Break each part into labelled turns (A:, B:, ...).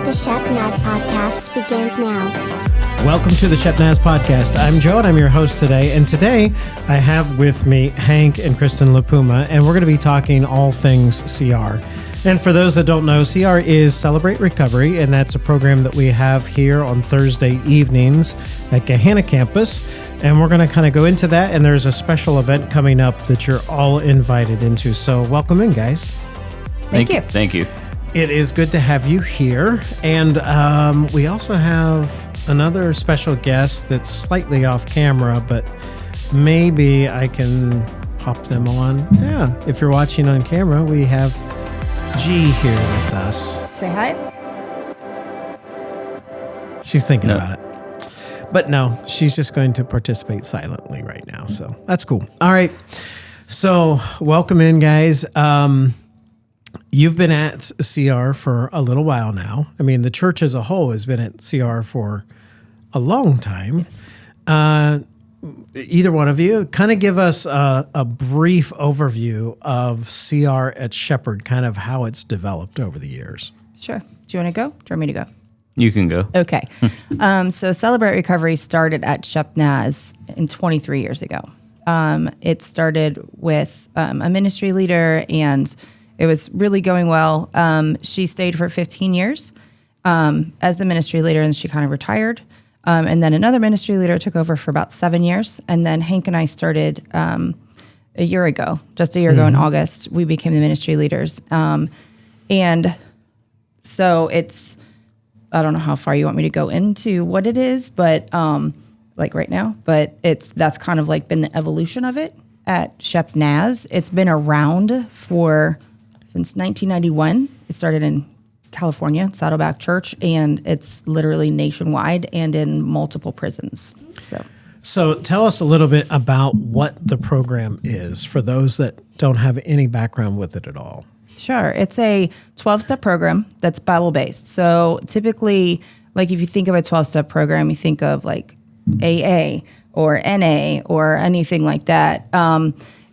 A: The Shepnaz Podcast begins now.
B: Welcome to the Shepnaz Podcast. I'm Joe and I'm your host today. And today I have with me Hank and Kristen LiPuma, and we're going to be talking all things CR. And for those that don't know, CR is Celebrate Recovery, and that's a program that we have here on Thursday evenings at Gahanna campus. And we're going to kind of go into that, and there's a special event coming up that you're all invited into. So welcome in, guys.
C: Thank you.
D: Thank you.
B: It is good to have you here. And we also have another special guest that's slightly off camera, but maybe I can pop them on. Yeah, if you're watching on camera, we have G here with us.
C: Say hi.
B: She's thinking about it. But no, she's just going to participate silently right now. So that's cool. All right. So welcome in, guys. You've been at CR for a little while now. I mean, the church as a whole has been at CR for a long time.
C: Yes.
B: Either one of you, kind of give us a brief overview of CR at Shepherd, kind of how it's developed over the years.
C: Sure. Do you want to go? Do you want me to go?
D: You can go.
C: Okay. So Celebrate Recovery started at Shepnaz 23 years ago. It started with a ministry leader, and it was really going well. She stayed for 15 years as the ministry leader, and she kind of retired. And then another ministry leader took over for about 7 years. And then Hank and I started a year ago in August. We became the ministry leaders. And so it's, I don't know how far you want me to go into what it is, but like right now, but that's kind of like been the evolution of it at Shepnaz. It's been around since 1991. It started in California, Saddleback Church, and it's literally nationwide and in multiple prisons. So
B: tell us a little bit about what the program is for those that don't have any background with it at all.
C: Sure. It's a 12-step program that's Bible-based. So typically, like if you think of a 12-step program, you think of like AA or NA or anything like that.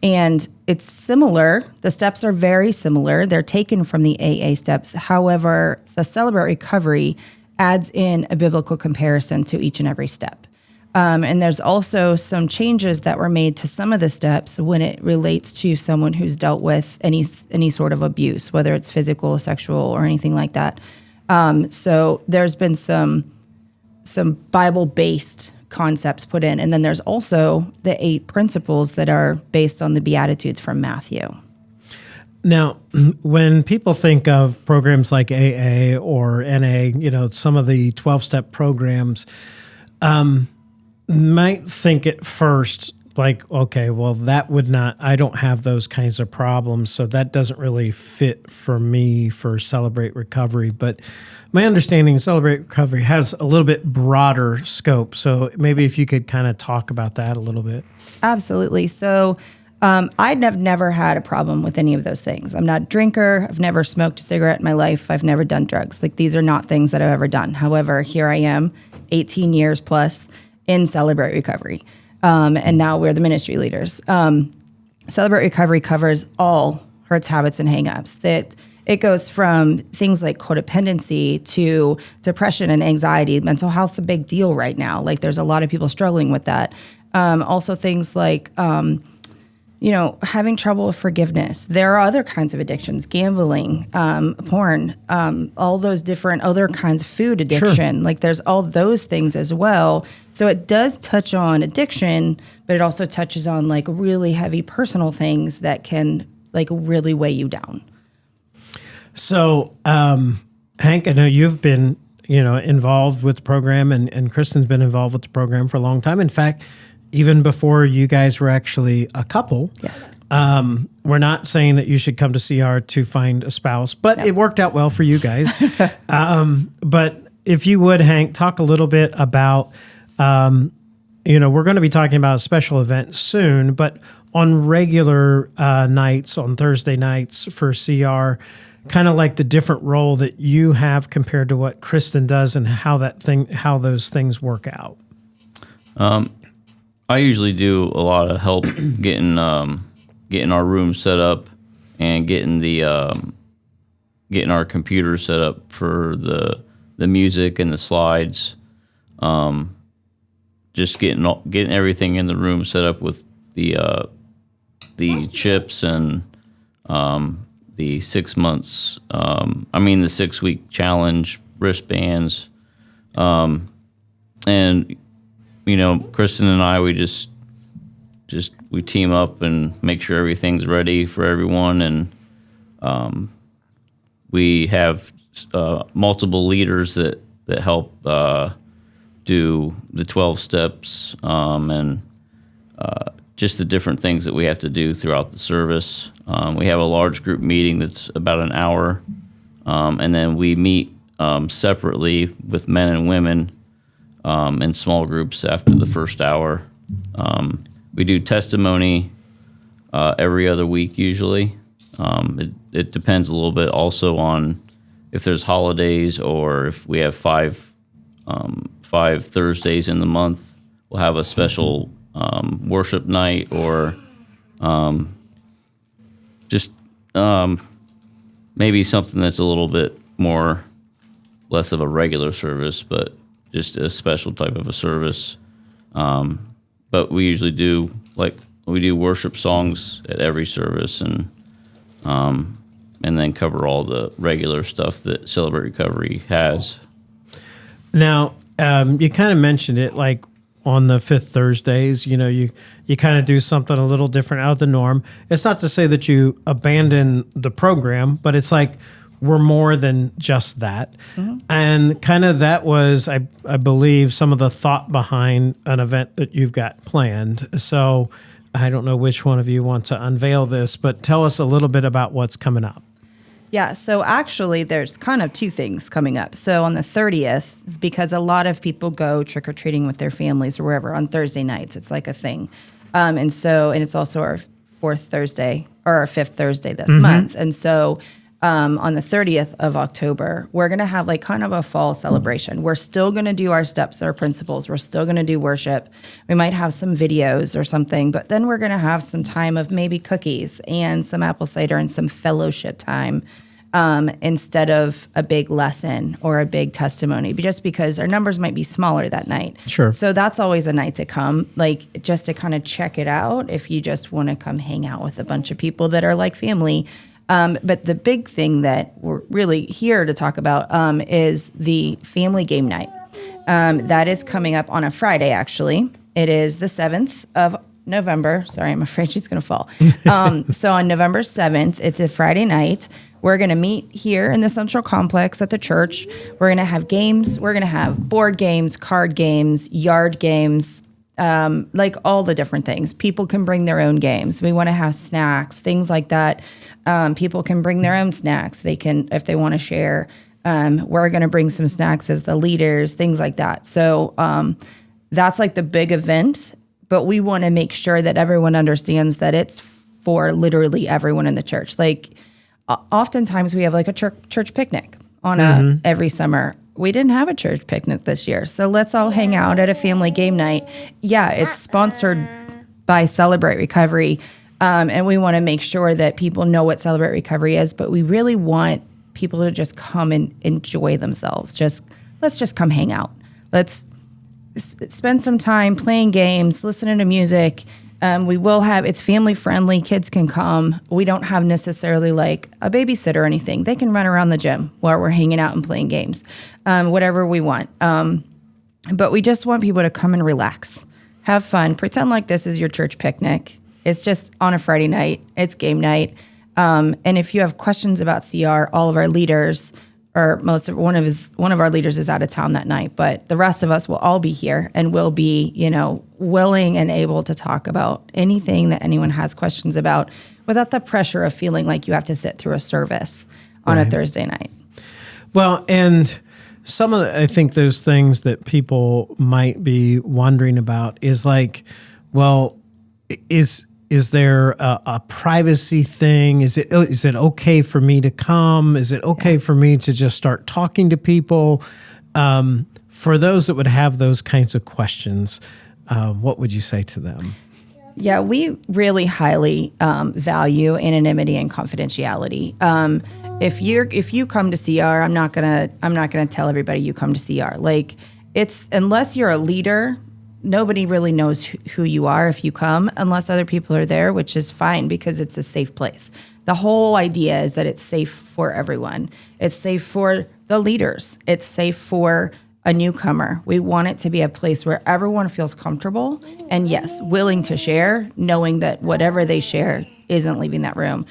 C: And it's similar. The steps are very similar. They're taken from the AA steps. However, the Celebrate Recovery adds in a biblical comparison to each and every step. And there's also some changes that were made to some of the steps when it relates to someone who's dealt with any sort of abuse, whether it's physical, sexual, or anything like that. So there's been some Bible-based concepts put in. And then there's also the 8 principles that are based on the Beatitudes from Matthew.
B: Now, when people think of programs like AA or NA, some of the 12-step programs, might think at first like, okay, well, I don't have those kinds of problems, so that doesn't really fit for me for Celebrate Recovery. But my understanding is Celebrate Recovery has a little bit broader scope. So maybe if you could kind of talk about that a little bit.
C: Absolutely. So I'd have never had a problem with any of those things. I'm not a drinker. I've never smoked a cigarette in my life. I've never done drugs. Like, these are not things that I've ever done. However, here I am, 18 years plus in Celebrate Recovery. And now we're the ministry leaders. Celebrate Recovery covers all hurts, habits, and hangups. That it goes from things like codependency to depression and anxiety. Mental health's a big deal right now. Like, there's a lot of people struggling with that. Also things like, having trouble with forgiveness. There are other kinds of addictions, gambling, porn, all those different other kinds of food addiction. Sure. Like, there's all those things as well. So it does touch on addiction, but it also touches on like really heavy personal things that can like really weigh you down.
B: So, Hank, I know you've been, involved with the program, and Kristen's been involved with the program for a long time. In fact, even before you guys were actually a couple.
C: Yes.
B: We're not saying that you should come to CR to find a spouse, but It worked out well for you guys. But if you would, Hank, talk a little bit about, we're going to be talking about a special event soon, but on regular nights, on Thursday nights for CR, kind of like the different role that you have compared to what Kristen does and how those things work out.
D: I usually do a lot of help getting our room set up and getting our computer set up for the the music and the slides, just getting everything in the room set up with the chips and the 6 months. The 6-week challenge wristbands, and Kristen and I, we just we team up and make sure everything's ready for everyone, and we have multiple leaders that help do the 12 steps, and just the different things that we have to do throughout the service. We have a large group meeting that's about an hour, and then we meet separately with men and women in small groups after the first hour. We do testimony every other week usually. It depends a little bit also on if there's holidays, or if we have five Thursdays in the month, we'll have a special worship night, or just maybe something that's a little bit less of a regular service, but just a special type of a service. But we usually do worship songs at every service, and then cover all the regular stuff that Celebrate Recovery has.
B: Now, you kind of mentioned it, like on the fifth Thursdays, you kind of do something a little different out of the norm. It's not to say that you abandon the program, but it's like we're more than just that. Mm-hmm. And kind of that was, I believe, some of the thought behind an event that you've got planned. So I don't know which one of you want to unveil this, but tell us a little bit about what's coming up.
C: Yeah, so actually there's kind of two things coming up. So on the 30th, because a lot of people go trick-or-treating with their families or wherever on Thursday nights, it's like a thing. And it's also our fourth Thursday, or our fifth Thursday this month. And so on the 30th of October, we're going to have like kind of a fall celebration. We're still going to do our steps, our principles. We're still going to do worship. We might have some videos or something, but then we're going to have some time of maybe cookies and some apple cider and some fellowship time instead of a big lesson or a big testimony, just because our numbers might be smaller that night.
B: Sure.
C: So that's always a night to come, like just to kind of check it out if you just want to come hang out with a bunch of people that are like family. But the big thing that we're really here to talk about is the family game night. That is coming up on a Friday, actually. It is the 7th of November. Sorry, I'm afraid she's going to fall. So on November 7th, it's a Friday night. We're going to meet here in the Central Complex at the church. We're going to have games. We're going to have board games, card games, yard games, like all the different things. People can bring their own games. We want to have snacks, things like that. People can bring their own snacks. They can, if they want to share. We're going to bring some snacks as the leaders, things like that. So that's like the big event. But we want to make sure that everyone understands that it's for literally everyone in the church. Like oftentimes we have like a church picnic on every summer. We didn't have a church picnic this year. So let's all hang out at a family game night. Yeah, it's sponsored by Celebrate Recovery. And we want to make sure that people know what Celebrate Recovery is, but we really want people to just come and enjoy themselves. Let's just come hang out. Let's spend some time playing games, listening to music. It's family friendly. Kids can come. We don't have necessarily like a babysitter or anything. They can run around the gym while we're hanging out and playing games, whatever we want. But we just want people to come and relax, have fun, pretend like this is your church picnic. It's just on a Friday night. It's game night. And if you have questions about CR, all of our leaders, or one of our leaders is out of town that night, but the rest of us will all be here and will be, willing and able to talk about anything that anyone has questions about without the pressure of feeling like you have to sit through a service on a Thursday night. Well,
B: and I think those things that people might be wondering about is like, well, is there a privacy thing? Is it okay for me to come? Is it okay for me to just start talking to people? For those that would have those kinds of questions, what would you say to them?
C: Yeah, we really highly value anonymity and confidentiality. If you come to CR, I'm not gonna tell everybody you come to CR. Like, it's unless you're a leader, nobody really knows who you are if you come, unless other people are there, which is fine because it's a safe place. The whole idea is that it's safe for everyone. It's safe for the leaders. It's safe for a newcomer. We want it to be a place where everyone feels comfortable and, yes, willing to share, knowing that whatever they share isn't leaving that room,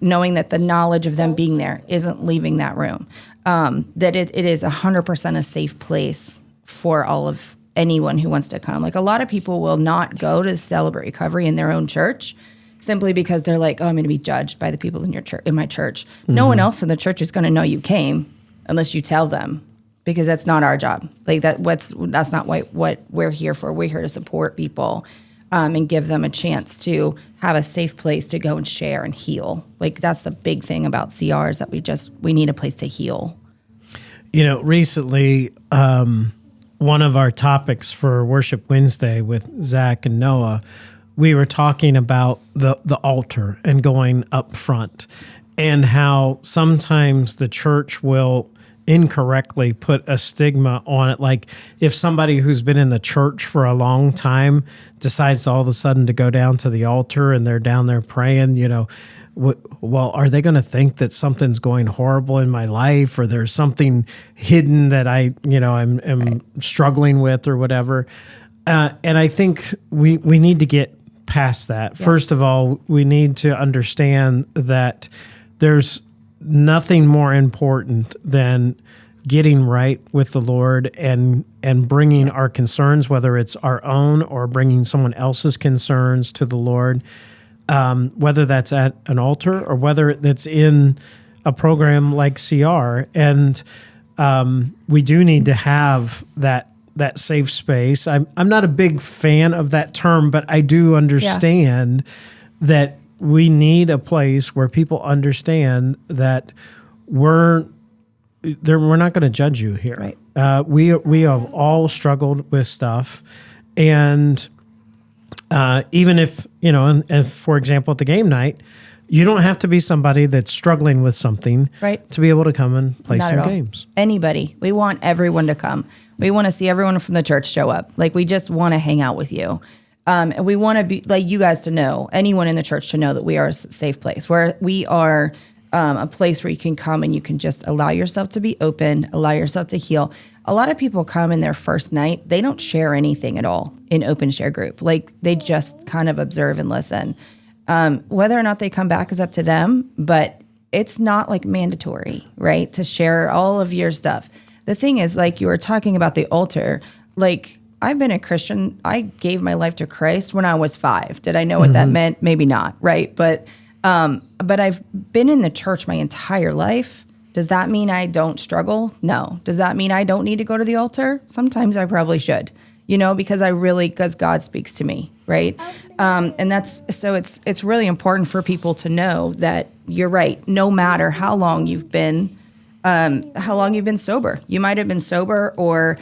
C: knowing that the knowledge of them being there isn't leaving that room, that it is 100% a safe place for all of anyone who wants to come. Like, a lot of people will not go to celebrate recovery in their own church simply because they're like, oh, I'm going to be judged by the people in your church, in my church. Mm-hmm. No one else in the church is going to know you came unless you tell them, because that's not our job. Like, that's not what we're here for. We're here to support people and give them a chance to have a safe place to go and share and heal. Like, that's the big thing about CR, is that we need a place to heal.
B: You know, recently, one of our topics for Worship Wednesday with Zach and Noah, we were talking about the altar and going up front, and how sometimes the church will incorrectly put a stigma on it. Like, if somebody who's been in the church for a long time decides all of a sudden to go down to the altar and they're down there praying, you know, well, are they going to think that something's going horrible in my life, or there's something hidden that I'm right. struggling with or whatever? And I think we need to get past that. Yeah. First of all, we need to understand that there's nothing more important than getting right with the Lord and bringing our concerns, whether it's our own or bringing someone else's concerns, to the Lord, whether that's at an altar or whether it's in a program like CR. And we do need to have that safe space. I'm not a big fan of that term, but I do understand that we need a place where people understand that we're not going to judge you here. Right. We have all struggled with stuff, and even if, if, for example, at the game night, you don't have to be somebody that's struggling with something, right, to be able to come and play some games. Anybody.
C: We want everyone to come. We want to see everyone from the church show up. Like, we just want to hang out with you. And we want to be like you guys to know, anyone in the church to know that we are a safe place, where we are a place where you can come and you can just allow yourself to be open, allow yourself to heal. A lot of people come in their first night, they don't share anything at all in open share group. Like, they just kind of observe and listen. Whether or not they come back is up to them, but it's not like mandatory, right, to share all of your stuff. The thing is, like you were talking about the altar, like, I've been a Christian. I gave my life to Christ when I was 5. Did I know what that meant? Maybe not, right? But I've been in the church my entire life. Does that mean I don't struggle? No. Does that mean I don't need to go to the altar? Sometimes I probably should, because God speaks to me, right? And it's really important for people to know that you're right. No matter how long you've been sober, you might have been sober or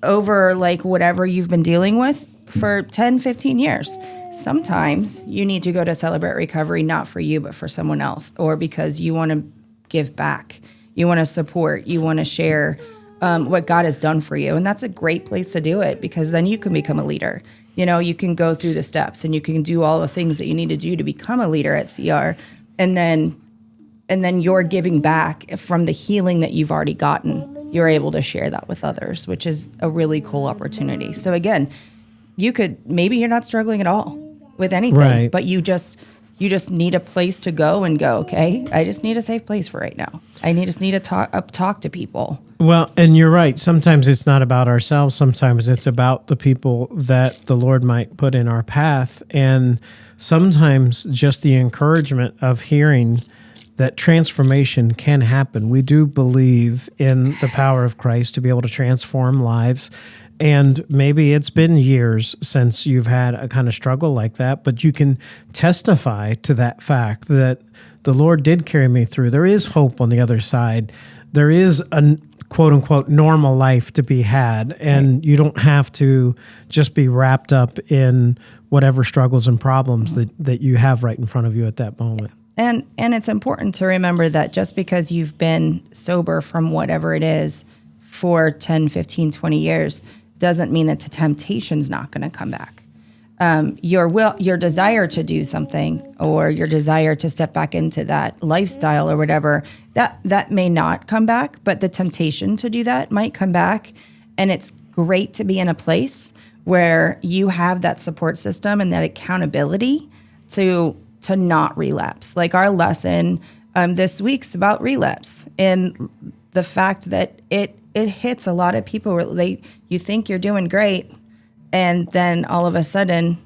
C: over like whatever you've been dealing with for 10, 15 years. Sometimes you need to go to celebrate recovery, not for you, but for someone else, or because you want to give back, you want to support, you want to share what God has done for you. And that's a great place to do it, because then you can become a leader. You can go through the steps and you can do all the things that you need to do to become a leader at CR. And then you're giving back from the healing that you've already gotten. You're able to share that with others, which is a really cool opportunity. So again, maybe you're not struggling at all with anything, right, but you just need a place to go and go, okay, I just need a safe place for right now. I just need to talk to people.
B: Well, and you're right. Sometimes it's not about ourselves. Sometimes it's about the people that the Lord might put in our path. And sometimes just the encouragement of hearing that transformation can happen. We do believe in the power of Christ to be able to transform lives. And maybe it's been years since you've had a kind of struggle like that, but you can testify to that fact that the Lord did carry me through. There is hope on the other side. There is a quote unquote normal life to be had, and you don't have to just be wrapped up in whatever struggles and problems that you have right in front of you at that moment.
C: And it's important to remember that just because you've been sober from whatever it is for 10, 15, 20 years doesn't mean that the temptation's not going to come back. Your desire to do something, or your desire to step back into that lifestyle or whatever, that may not come back, but the temptation to do that might come back. And it's great to be in a place where you have that support system and that accountability to not relapse. Like our lesson this week's about relapse, and the fact that it hits a lot of people where you think you're doing great, and then all of a sudden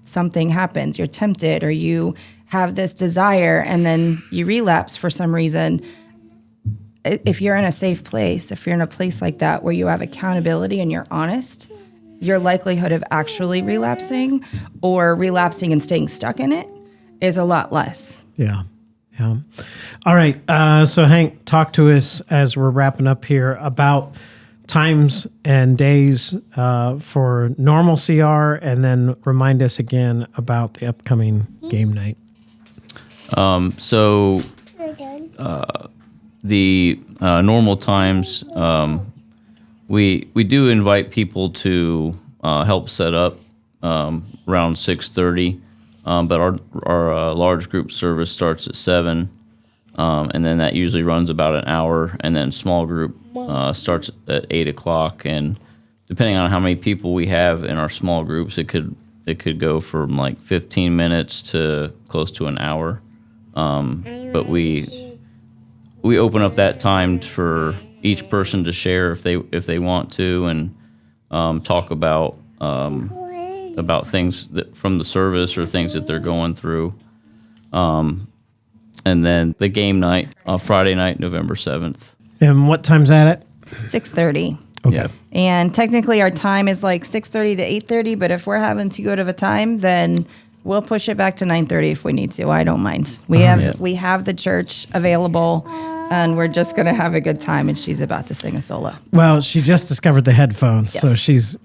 C: something happens. You're tempted, or you have this desire, and then you relapse for some reason. If you're in a safe place, if you're in a place like that where you have accountability and you're honest, your likelihood of actually relapsing or relapsing and staying stuck in it is a lot less.
B: Yeah. All right. So Hank, talk to us as we're wrapping up here about times and days for normal CR, and then remind us again about the upcoming game night.
D: So the normal times, we do invite people to help set up around 6:30, but our large group service starts at 7, and then that usually runs about an hour, and then small group starts at 8 o'clock, and depending on how many people we have in our small groups, it could go from like 15 minutes to close to an hour. But we open up that time for each person to share if they want to, and talk about things from the service or things that they're going through. And then the game night, Friday night, November 7th.
B: And what time's that at?
C: 6:30.
B: Okay.
D: Yeah.
C: And technically our time is like 6:30 to 8:30, but if we're having too good of a time, then we'll push it back to 9:30 if we need to. I don't mind. We have the church available, and we're just going to have a good time, and she's about to sing a solo.
B: Well, she just discovered the headphones,
C: Yes.
B: so she's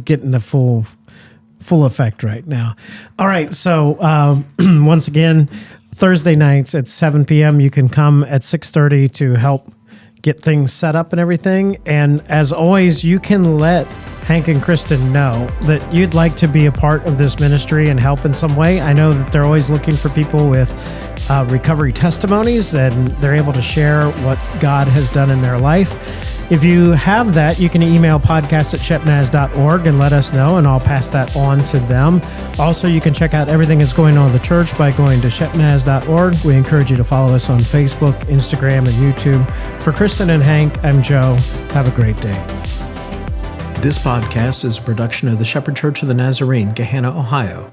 B: getting the full effect right now. All right, so once again, Thursday nights at 7 p.m. You can come at 6:30 to help get things set up and everything. And as always, you can let Hank and Kristen know that you'd like to be a part of this ministry and help in some way. I know that they're always looking for people with recovery testimonies, and they're able to share what God has done in their life. If you have that, you can email podcast@shepnaz.org and let us know, and I'll pass that on to them. Also, you can check out everything that's going on in the church by going to shepnaz.org. We encourage you to follow us on Facebook, Instagram, and YouTube. For Kristen and Hank, I'm Joe. Have a great day. This podcast is a production of the Shepherd Church of the Nazarene, Gahanna, Ohio.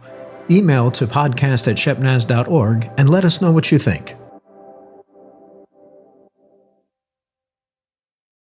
B: Email to podcast@shepnaz.org and let us know what you think.